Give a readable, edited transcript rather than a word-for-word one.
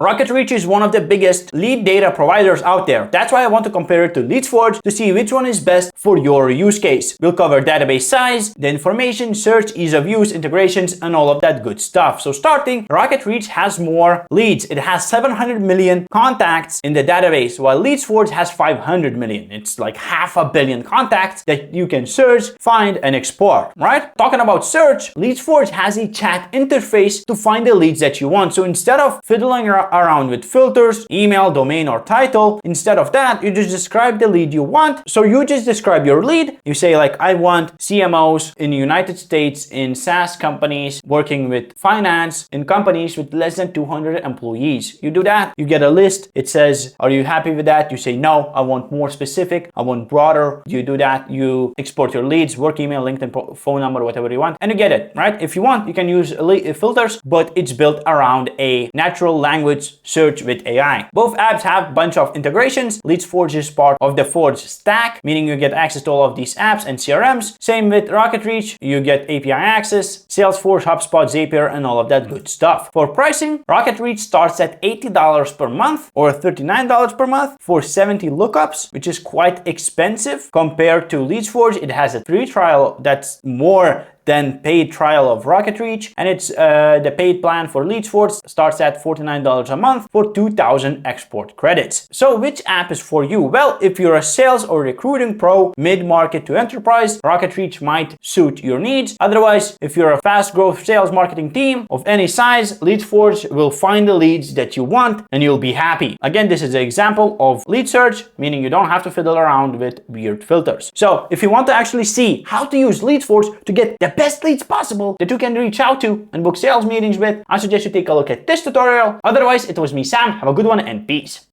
RocketReach is one of the biggest lead data providers out there. That's why I want to compare it to LeadsForge to see which one is best for your use case. We'll cover database size, the information, search, ease of use, integrations, and all of that good stuff. So starting, RocketReach has more leads. It has 700 million contacts in the database, while LeadsForge has 500 million. It's like 500 million contacts that you can search, find, and export, right? Talking about search, LeadsForge has a chat interface to find the leads that you want. So instead of fiddling around with filters, email, domain, or title, instead of that, you just describe the lead you want. So you just describe your lead. You say like, I want CMOs in the United States in SaaS companies working with finance in companies with less than 200 employees. You do that, you get a list. It says, are you happy with that? You say, no, I want more specific. I want broader. You do that. You export your leads, work email, LinkedIn, phone number, whatever you want, and you get it, right? If you want, you can use filters, but it's built around a natural language search with AI. Both apps have a bunch of integrations. LeadsForge is part of the Forge stack, meaning you get access to all of these apps and CRMs. Same with RocketReach, you get API access, Salesforce, HubSpot, Zapier, and all of that good stuff. For pricing, RocketReach starts at $80 per month or $39 per month for 70 lookups, which is quite expensive compared to LeadsForge. It has a free trial that's more than paid trial of RocketReach, and it's the paid plan for LeadsForge starts at $49 a month for 2,000 export credits. So which app is for you? Well, if you're a sales or recruiting pro, mid-market to enterprise, RocketReach might suit your needs. Otherwise, if you're a fast growth sales marketing team of any size, LeadsForge will find the leads that you want and you'll be happy. Again, this is an example of lead search, meaning you don't have to fiddle around with weird filters. So if you want to actually see how to use LeadsForge to get the best leads possible that you can reach out to and book sales meetings with, I suggest you take a look at this tutorial. Otherwise, it was me, Sam. Have a good one and peace.